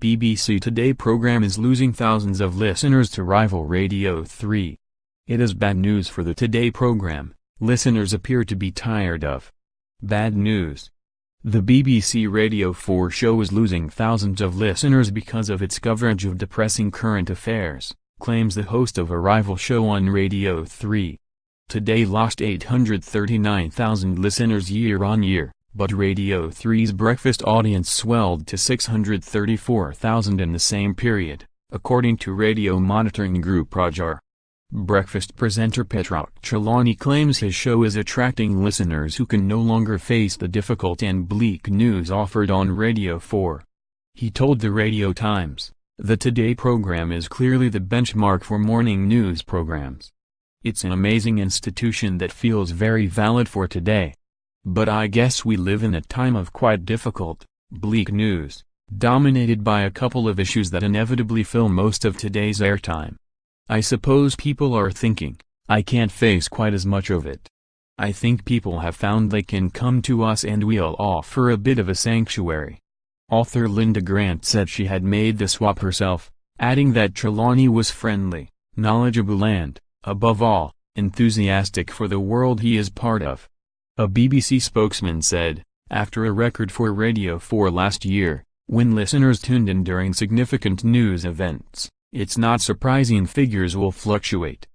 BBC Today programme is losing thousands of listeners to rival Radio 3. It is bad news for the Today programme, listeners appear to be tired of. Bad news. The BBC Radio 4 show is losing thousands of listeners because of its coverage of depressing current affairs, claims the host of a rival show on Radio 3. Today lost 839,000 listeners year-on-year, but Radio 3's breakfast audience swelled to 634,000 in the same period, according to radio monitoring group Rajar. Breakfast presenter Petrok Chalani claims his show is attracting listeners who can no longer face the difficult and bleak news offered on Radio 4. He told the Radio Times, "The Today program is clearly the benchmark for morning news programs. It's an amazing institution that feels very valid for today. But I guess we live in a time of quite difficult, bleak news, dominated by a couple of issues that inevitably fill most of today's airtime. I suppose people are thinking, I can't face quite as much of it. I think people have found they can come to us and we'll offer a bit of a sanctuary." Author Linda Grant said she had made the swap herself, adding that Chalani was friendly, knowledgeable and, above all, enthusiastic for the world he is part of. A BBC spokesman said, after a record for Radio 4 last year, when listeners tuned in during significant news events, it's not surprising figures will fluctuate.